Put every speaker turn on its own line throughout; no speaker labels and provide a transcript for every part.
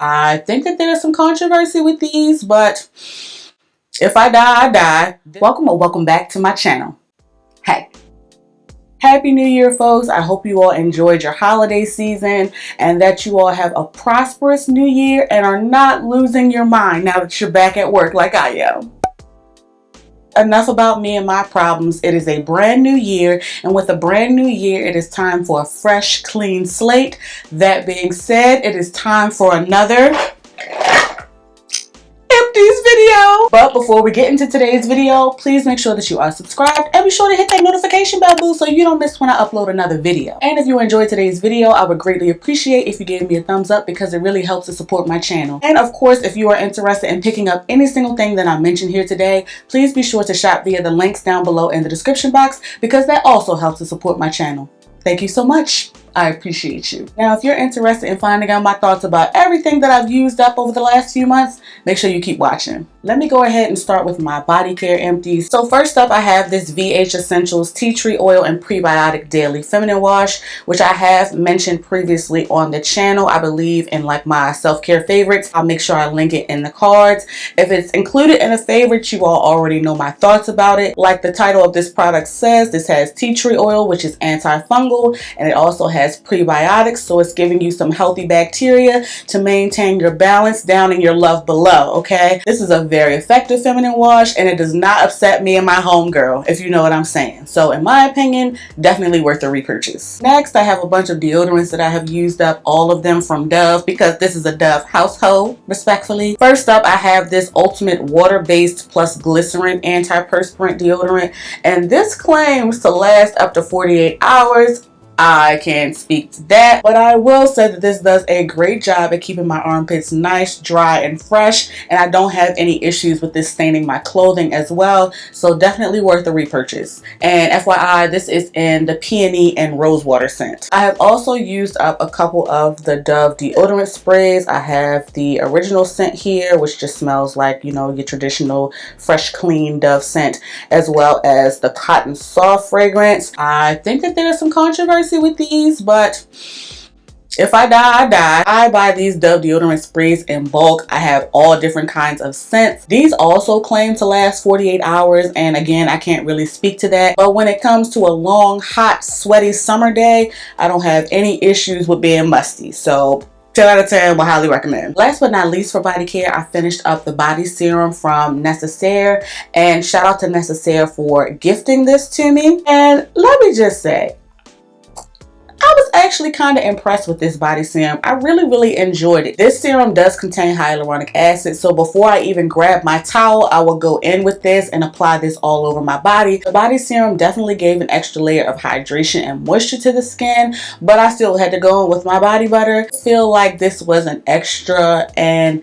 I think that there's some controversy with these, but if I die, I die. Welcome back to my channel. Hey. Happy New Year, folks. I hope you all enjoyed your holiday season and that you all have a prosperous new year and are not losing your mind now that you're back at work like I am. Enough about me and my problems. It is a brand new year, and with a brand new year, it is time for a fresh, clean slate. That being said, it is time for another empties video. But before we get into today's video, please make sure that you are subscribed and be sure to hit that notification bell boo so you don't miss when I upload another video. And if you enjoyed today's video, I would greatly appreciate if you gave me a thumbs up because it really helps to support my channel. And of course, if you are interested in picking up any single thing that I mentioned here today, please be sure to shop via the links down below in the description box because that also helps to support my channel. Thank you so much. I appreciate you. Now, if you're interested in finding out my thoughts about everything that I've used up over the last few months, make sure you keep watching. Let me go ahead and start with my body care empties. So first up, I have this VH Essentials Tea Tree Oil and Prebiotic Daily Feminine Wash, which I have mentioned previously on the channel. I believe in like my self-care favorites. I'll make sure I link it in the cards. If it's included in a favorite, you all already know my thoughts about it. Like the title of this product says, this has tea tree oil, which is antifungal, and it also has prebiotics, so it's giving you some healthy bacteria to maintain your balance down in your love below. Okay, this is a very effective feminine wash and it does not upset me and my homegirl, if you know what I'm saying. So in my opinion, definitely worth a repurchase. Next, I have a bunch of deodorants that I have used up, all of them from Dove, because this is a Dove household, respectfully. First up, I have this Ultimate Water-Based Plus Glycerin Antiperspirant Deodorant, and this claims to last up to 48 hours. I can't speak to that, but I will say that this does a great job at keeping my armpits nice, dry, and fresh, and I don't have any issues with this staining my clothing as well, so definitely worth a repurchase. And FYI, this is in the peony and rosewater scent. I have also used up a couple of the Dove deodorant sprays. I have the original scent here, which just smells like, you know, your traditional fresh, clean Dove scent, as well as the Cotton Soft fragrance. I think that there's some controversy with these, but if I die, I die. I buy these Dove deodorant sprays in bulk. I have all different kinds of scents. These also claim to last 48 hours, and again, I can't really speak to that. But when it comes to a long, hot, sweaty summer day, I don't have any issues with being musty. So 10 out of 10 will highly recommend. Last but not least for body care, I finished up the body serum from Necessaire, and shout out to Necessaire for gifting this to me. And let me just say, I was actually kind of impressed with this body serum. I really enjoyed it. This serum does contain hyaluronic acid, so before I even grab my towel, I will go in with this and apply this all over my body. The body serum definitely gave an extra layer of hydration and moisture to the skin, but I still had to go in with my body butter. I feel like this was an extra and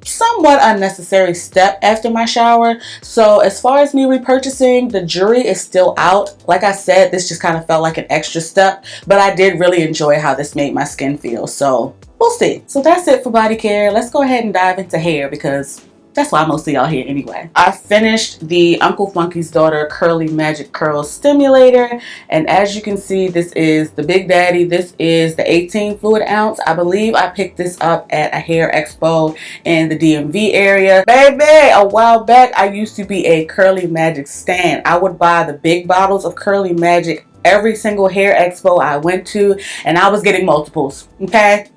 somewhat unnecessary step after my shower. So as far as me repurchasing, the jury is still out. Like I said, this just kind of felt like an extra step, but I did really enjoy how this made my skin feel, so we'll see. So that's it for body care. Let's go ahead and dive into hair because that's why most of y'all here anyway. I finished the Uncle Funky's Daughter Curly Magic Curl Stimulator, and as you can see, this is the Big Daddy. This is the 18 fluid ounce. I believe I picked this up at a hair expo in the DMV area. Baby, a while back, I used to be a Curly Magic stan. I would buy the big bottles of Curly Magic every single hair expo I went to, and I was getting multiples, okay?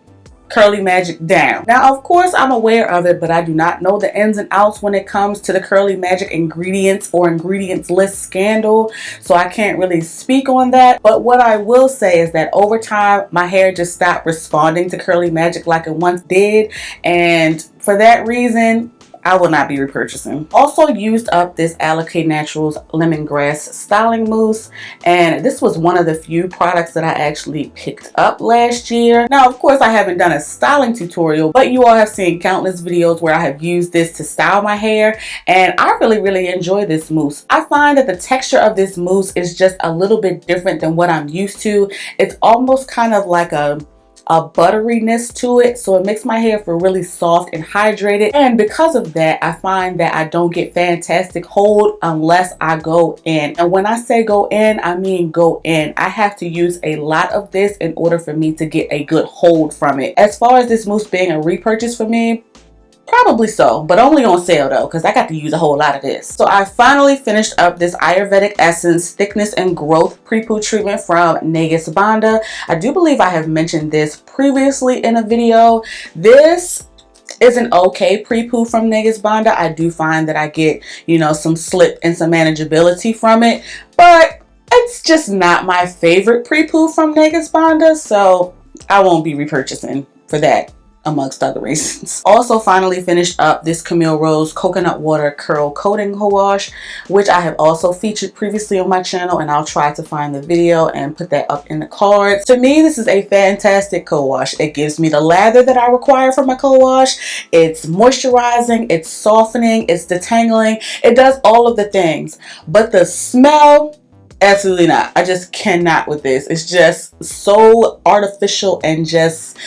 Curly Magic down. Now, of course, I'm aware of it, but I do not know the ins and outs when it comes to the Curly Magic ingredients or ingredients list scandal, so I can't really speak on that. But what I will say is that over time, my hair just stopped responding to Curly Magic like it once did, and for that reason, I will not be repurchasing. Also used up this Ellicott Naturals Lemongrass Styling Mousse, and this was one of the few products that I actually picked up last year. Now, of course, I haven't done a styling tutorial, but you all have seen countless videos where I have used this to style my hair, and I really enjoy this mousse. I find that the texture of this mousse is just a little bit different than what I'm used to. It's almost kind of like a a butteriness to it, so it makes my hair feel really soft and hydrated. And because of that, I find that I don't get fantastic hold unless I go in. And when I say go in, I mean go in. I have to use a lot of this in order for me to get a good hold from it. As far as this mousse being a repurchase for me, probably so, but only on sale though, because I got to use a whole lot of this. So I finally finished up this Ayurvedic Essence Thickness and Growth Pre-Poo Treatment from Nagus Banda. I do believe I have mentioned this previously in a video. This is an okay pre-poo from Nagus Banda. I do find that I get, you know, some slip and some manageability from it, but it's just not my favorite pre-poo from Nagus Banda, so I won't be repurchasing for that, amongst other reasons. Also finally finished up this Camille Rose Coconut Water Curl Coating Co-Wash, which I have also featured previously on my channel, and I'll try to find the video and put that up in the cards. To me, this is a fantastic co-wash. It gives me the lather that I require from a co-wash. It's moisturizing, it's softening, it's detangling. It does all of the things, but the smell, absolutely not. I just cannot with this. It's just so artificial and just,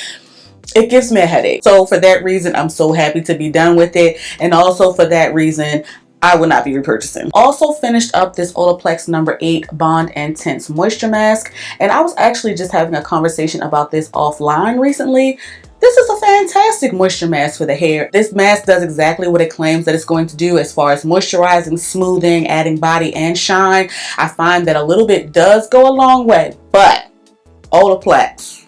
it gives me a headache. So for that reason, I'm so happy to be done with it. And also for that reason, I will not be repurchasing. Also finished up this Olaplex number 8 Bond Intense Moisture Mask. And I was actually just having a conversation about this offline recently. This is a fantastic moisture mask for the hair. This mask does exactly what it claims that it's going to do as far as moisturizing, smoothing, adding body and shine. I find that a little bit does go a long way, but Olaplex,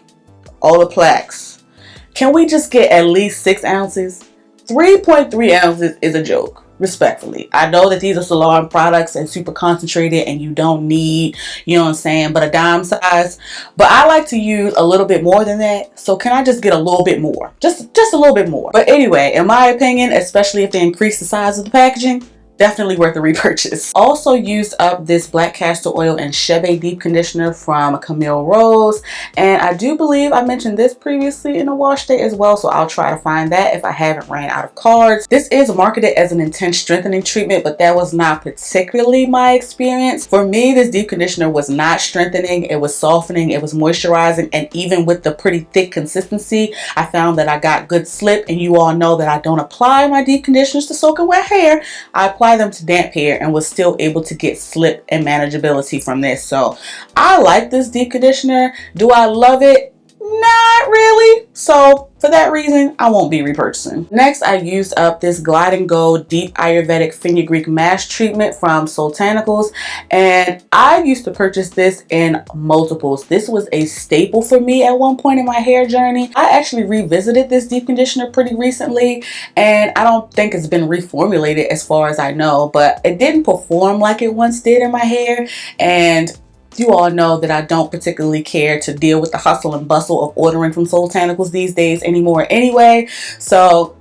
can we just get at least 6 ounces? 3.3 ounces is a joke, respectfully. I know that these are salon products and super concentrated and you don't need, you know what I'm saying, but a dime size. But I like to use a little bit more than that. So can I just get a little bit more? Just a little bit more. But anyway, in my opinion, especially if they increase the size of the packaging, definitely worth a repurchase. Also used up this black castor oil and Chebe deep conditioner from Camille Rose, and I do believe I mentioned this previously in a wash day as well, so I'll try to find that if I haven't ran out of cards. This is marketed as an intense strengthening treatment, but that was not particularly my experience. For me, this deep conditioner was not strengthening, it was softening, it was moisturizing, and even with the pretty thick consistency, I found that I got good slip. And you all know that I don't apply my deep conditioners to soaking wet hair. I apply them to damp hair and was still able to get slip and manageability from this. So I like this deep conditioner. Do I love it? Not really. So for that reason, I won't be repurchasing. Next, I used up this Glide and Go Deep Ayurvedic Fenugreek Mask Treatment from Soultanicals, and I used to purchase this in multiples. This was a staple for me at one point in my hair journey. I actually revisited this deep conditioner pretty recently, and I don't think it's been reformulated as far as I know, but it didn't perform like it once did in my hair. And you all know that I don't particularly care to deal with the hustle and bustle of ordering from Soultanicals these days anymore anyway. So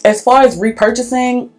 as far as repurchasing,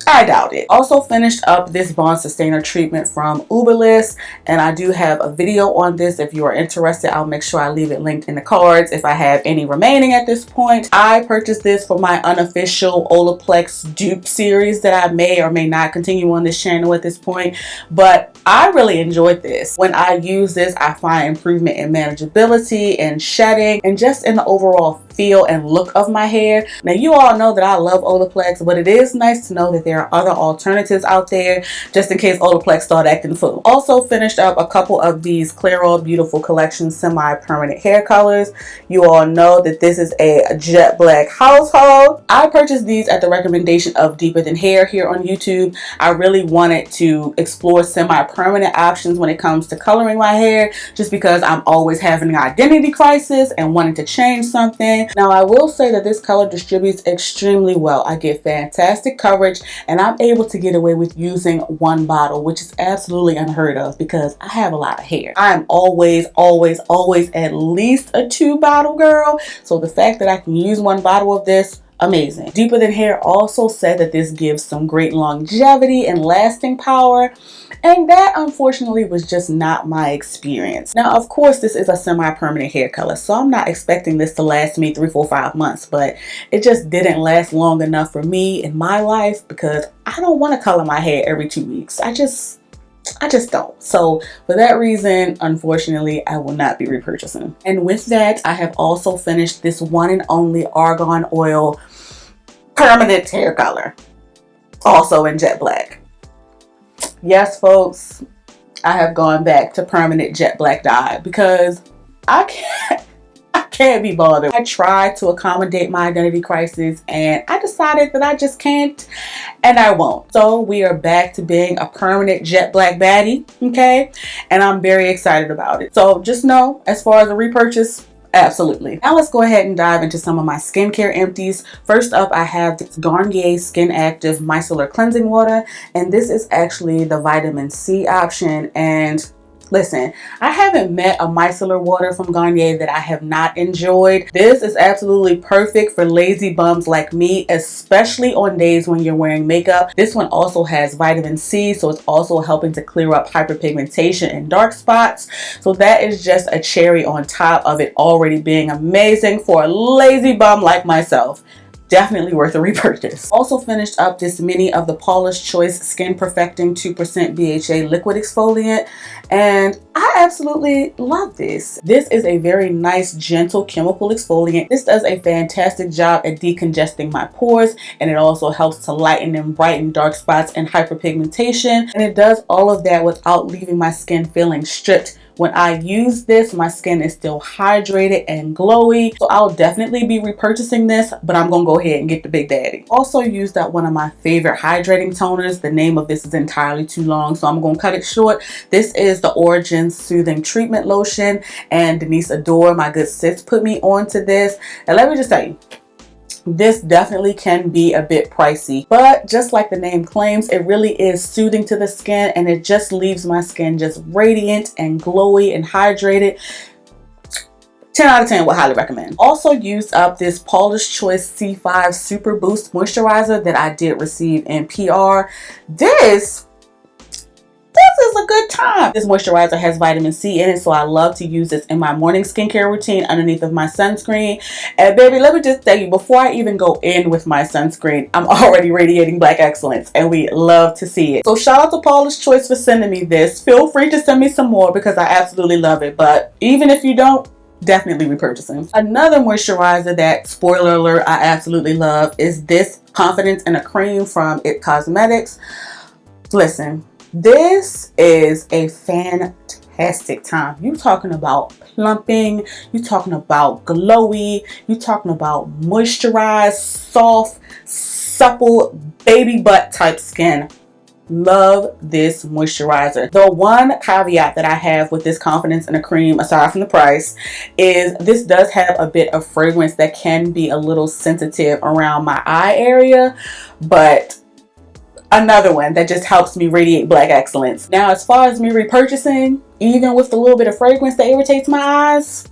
I doubt it. Also finished up this Bond Sustainer treatment from Uberlist, and I do have a video on this. If you are interested, I'll make sure I leave it linked in the cards if I have any remaining at this point. I purchased this for my unofficial Olaplex dupe series that I may or may not continue on this channel at this point, but I really enjoyed this. When I use this, I find improvement in manageability and shedding and just in the overall feel and look of my hair. Now you all know that I love Olaplex, but it is nice to know that there are other alternatives out there just in case Olaplex start acting fool. Also finished up a couple of these Clairol Beautiful Collection semi-permanent hair colors. You all know that this is a jet black household. I purchased these at the recommendation of Deeper Than Hair here on YouTube. I really wanted to explore semi-permanent options when it comes to coloring my hair, just because I'm always having an identity crisis and wanting to change something. Now I will say that this color distributes extremely well. I get fantastic coverage, and I'm able to get away with using one bottle, which is absolutely unheard of because I have a lot of hair. I'm always at least a 2-bottle girl. So the fact that I can use one bottle of this, amazing. Deeper Than Hair also said that this gives some great longevity and lasting power, and that unfortunately was just not my experience. Now of course this is a semi-permanent hair color, so I'm not expecting this to last me 3, 4, 5 months, but it just didn't last long enough for me in my life because I don't want to color my hair every 2 weeks. I just I just don't. So for that reason, unfortunately, I will not be repurchasing. And with that, I have also finished this one and only argan oil permanent hair color, also in jet black. Yes, folks, I have gone back to permanent jet black dye because I can't be bothered. I tried to accommodate my identity crisis and I decided that I just can't and I won't. So we are back to being a permanent jet black baddie, okay? And I'm very excited about it. So just know, as far as a repurchase, absolutely. Now let's go ahead and dive into some of my skincare empties. First up, I have this Garnier Skin Active Micellar Cleansing Water, and this is actually the vitamin C option. And listen, I haven't met a micellar water from Garnier that I have not enjoyed. This is absolutely perfect for lazy bums like me, especially on days when you're wearing makeup. This one also has vitamin C, so it's also helping to clear up hyperpigmentation and dark spots. So that is just a cherry on top of it already being amazing for a lazy bum like myself. Definitely worth a repurchase. Also finished up this mini of the Paula's Choice Skin Perfecting 2% BHA Liquid Exfoliant, and I absolutely love this. This is a very nice, gentle chemical exfoliant. This does a fantastic job at decongesting my pores, and it also helps to lighten and brighten dark spots and hyperpigmentation, and it does all of that without leaving my skin feeling stripped. When I use this, my skin is still hydrated and glowy, so I'll definitely be repurchasing this, but I'm gonna go ahead and get the Big Daddy. Also used up one of my favorite hydrating toners. The name of this is entirely too long, so I'm gonna cut it short. This is the Origin Soothing Treatment Lotion, and Denise Adore, my good sis, put me onto this. And let me just tell you, this definitely can be a bit pricey, but just like the name claims, it really is soothing to the skin, and it just leaves my skin just radiant and glowy and hydrated. 10 out of 10 would highly recommend. Also used up this Paula's Choice C5 Super Boost Moisturizer that I did receive in PR. This is a good time. This moisturizer has vitamin C in it, so I love to use this in my morning skincare routine underneath of my sunscreen. And baby, let me just tell you, before I even go in with my sunscreen, I'm already radiating black excellence, and we love to see it. So shout out to Paula's Choice for sending me this. Feel free to send me some more because I absolutely love it, but even if you don't, definitely repurchasing. Another moisturizer that, spoiler alert, I absolutely love is this Confidence in a Cream from It Cosmetics. Listen, this is a fantastic time. You talking about plumping, you talking about glowy, you talking about moisturized, soft, supple, baby butt type skin. Love this moisturizer. The one caveat that I have with this Confidence in a Cream, aside from the price, is this does have a bit of fragrance that can be a little sensitive around my eye area, but another one that just helps me radiate black excellence. Now, as far as me repurchasing, even with the little bit of fragrance that irritates my eyes,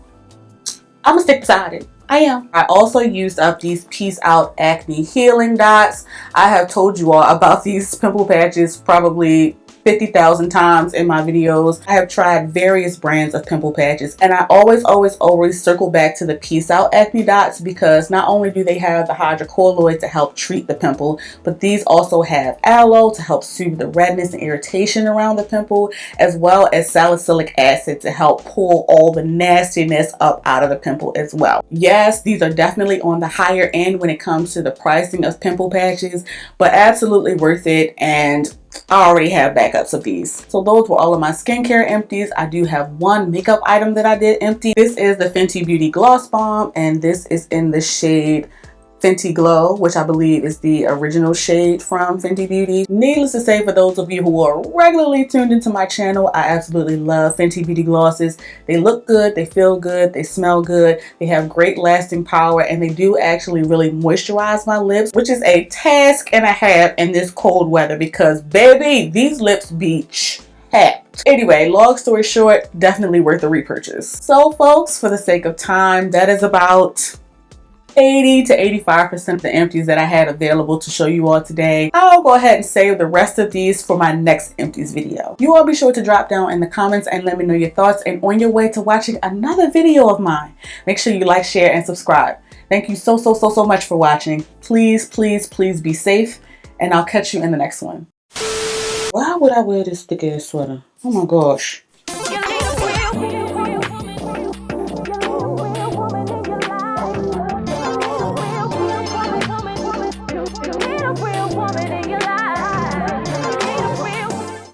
I'm gonna stick beside it. I am. I also used up these Peace Out Acne Healing Dots. I have told you all about these pimple patches probably 50,000 times in my videos. I have tried various brands of pimple patches, and I always circle back to the Peace Out Acne Dots because not only do they have the hydrocolloid to help treat the pimple, but these also have aloe to help soothe the redness and irritation around the pimple, as well as salicylic acid to help pull all the nastiness up out of the pimple as well. Yes, these are definitely on the higher end when it comes to the pricing of pimple patches, but absolutely worth it, and I already have backups of these. So those were all of my skincare empties. I do have one makeup item that I did empty. This is the Fenty Beauty Gloss Bomb, and this is in the shade Fenty Glow, which I believe is the original shade from Fenty Beauty. Needless to say, for those of you who are regularly tuned into my channel, I absolutely love Fenty Beauty glosses. They look good, they feel good, they smell good, they have great lasting power, and they do actually really moisturize my lips, which is a task and a half in this cold weather because baby, these lips be chapped. Anyway, long story short, definitely worth a repurchase. So folks, for the sake of time, that is about 80 to 85% of the empties that I had available to show you all today. I'll go ahead and save the rest of these for my next empties video. You all be sure to drop down in the comments and let me know your thoughts, and on your way to watching another video of mine, make sure you like, share, and subscribe. Thank you so much for watching. Please be safe, and I'll catch you in the next one. Well, would I wear this thick ass sweater? Oh my gosh.